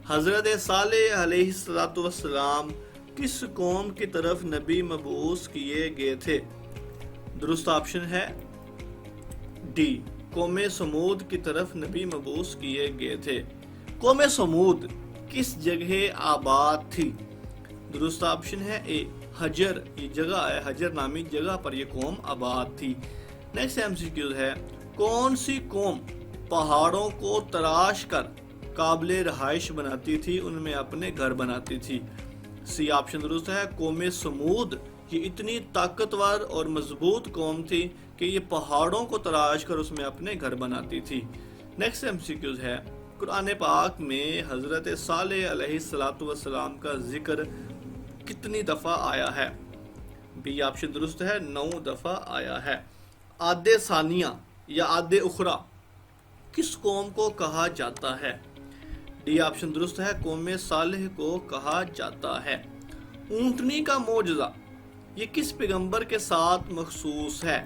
حضرت صالح علیہ السلام کس قوم کی طرف نبی مبعوث کیے گئے تھے؟ درست آپشن ہے ڈی، قوم سمود کی طرف نبی مبعوث کیے گئے تھے۔ قوم سمود کس جگہ آباد تھی؟ درست آپشن ہے اے، حجر، یہ جگہ ہے، حجر نامی جگہ پر یہ قوم آباد تھی۔ نیکسٹ MCQ ہے، کون سی قوم پہاڑوں کو تراش کر قابل رہائش بناتی تھی، ان میں اپنے گھر بناتی تھی؟ سی آپشن درست ہے، قوم سمود۔ یہ اتنی طاقتور اور مضبوط قوم تھی کہ یہ پہاڑوں کو تراش کر اس میں اپنے گھر بناتی تھی۔ نیکسٹ MCQ ہے، قرآن پاک میں حضرت صالح علیہ السلام کا ذکر کتنی دفعہ آیا ہے؟ بی آپشن درست ہے، 9 دفعہ آیا ہے۔ عاد ثانیہ یا عاد اخری کس قوم کو کہا جاتا ہے؟ ڈی آپشن درست ہے، قوم صالح کو کہا جاتا ہے۔ اونٹنی کا معجزہ یہ کس پیغمبر کے ساتھ مخصوص ہے؟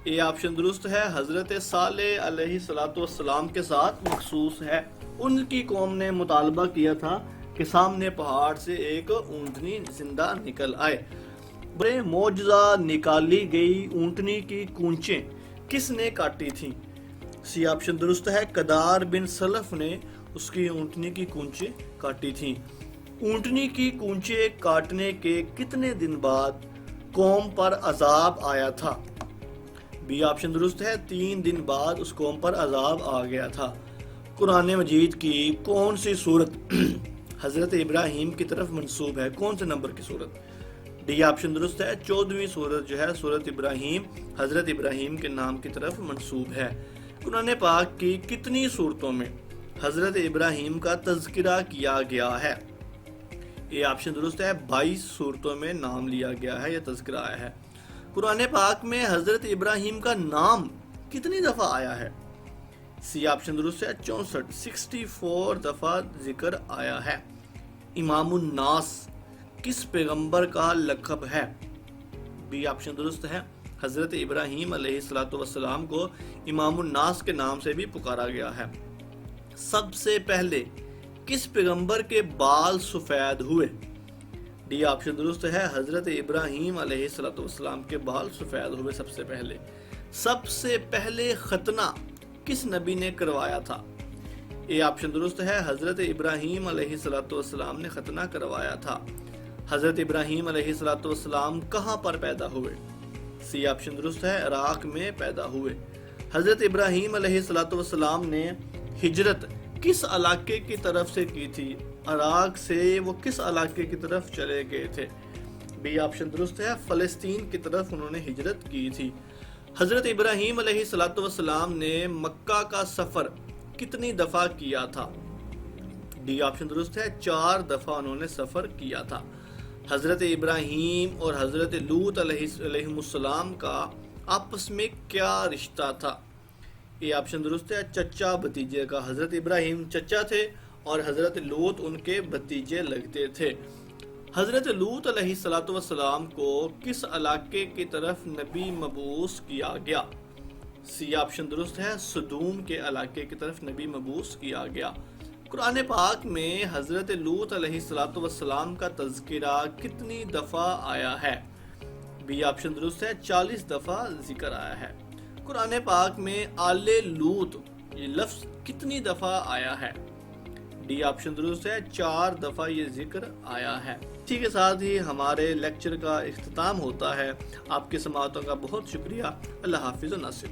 اے آپشن درست ہے، حضرت صالح علیہ السلام کے ساتھ مخصوص ہے۔ ان کی قوم نے مطالبہ کیا تھا کہ سامنے پہاڑ سے ایک اونٹنی زندہ نکل آئے۔ بڑے معجزہ نکالی گئی اونٹنی کی کونچیں کس نے کاٹی تھیں؟ سی آپشن درست ہے، قدار بن سلف نے اس کی اونٹنی کی کونچیں کاٹی تھیں۔ اونٹنی کی کونچیں کاٹنے کے کتنے دن بعد قوم پر عذاب آیا تھا؟ بی آپشن درست ہے، 3 دن بعد اس قوم پر عذاب آ گیا تھا۔ قرآن مجید کی کون سی سورت حضرت ابراہیم کی طرف منسوب ہے؟ کون سے نمبر کی سورت؟ ڈی آپشن درست ہے، 14ویں سورت جو ہے سورت ابراہیم، حضرت ابراہیم کے نام کی طرف منسوب ہے۔ قرآن پاک کی کتنی سورتوں میں حضرت ابراہیم کا تذکرہ کیا گیا ہے؟ یہ آپشن درست ہے، 22 سورتوں میں نام لیا گیا ہے یا تذکرہ آیا ہے۔ قرآن پاک میں حضرت ابراہیم کا نام کتنی دفعہ آیا ہے؟ سی آپشن درست ہے، 64 دفعہ ذکر آیا ہے۔ امام الناس کس پیغمبر کا لقب ہے؟ بی آپشن درست ہے، حضرت ابراہیم علیہ السلام کو امام الناس کے نام سے بھی پکارا گیا ہے۔ سب سے پہلے کس پیغمبر کے بال سفید ہوئے؟ ڈی آپشن درست ہے، حضرت ابراہیم علیہ السلام کے بال سفید ہوئے سب سے پہلے۔ سب سے پہلے ختنہ کس نبی نے کروایا تھا؟ اے آپشن درست ہے، حضرت ابراہیم علیہ السلام نے ختنہ کروایا تھا۔ حضرت ابراہیم علیہ السلام کہاں پر پیدا ہوئے؟ سی آپشن درست ہے، عراق میں پیدا ہوئے۔ حضرت ابراہیم علیہ السلام نے ہجرت کس علاقے کی طرف سے کی تھی؟ عراق سے وہ کس علاقے کی طرف چلے گئے تھے؟ بی آپشن درست ہے، فلسطین کی طرف انہوں نے ہجرت کی تھی۔ حضرت ابراہیم علیہ السلام نے مکہ کا سفر کتنی دفعہ کیا تھا؟ ڈی آپشن درست ہے، 4 دفعہ انہوں نے سفر کیا تھا۔ حضرت ابراہیم اور حضرت لوط علیہ السلام کا آپس میں کیا رشتہ تھا؟ یہ آپشن درست ہے، چچا بھتیجے کا۔ حضرت ابراہیم چچا تھے اور حضرت لوط ان کے بھتیجے لگتے تھے۔ حضرت لوط علیہ السلام کو کس علاقے کی طرف نبی مبعوث کیا گیا؟ سی آپشن درست ہے، سدوم کے علاقے کی طرف نبی مبعوث کیا گیا۔ قرآن پاک میں حضرت لوط علیہ السلام کا تذکرہ کتنی دفعہ آیا ہے؟ بی آپشن درست ہے، 40 دفعہ ذکر آیا ہے۔ قرآن پاک میں آل لوط یہ لفظ کتنی دفعہ آیا ہے؟ ڈی آپشن درست ہے، 4 دفعہ یہ ذکر آیا ہے۔ اسی کے ساتھ ہی ہمارے لیکچر کا اختتام ہوتا ہے۔ آپ کی سماعتوں کا بہت شکریہ۔ اللہ حافظ و ناصر۔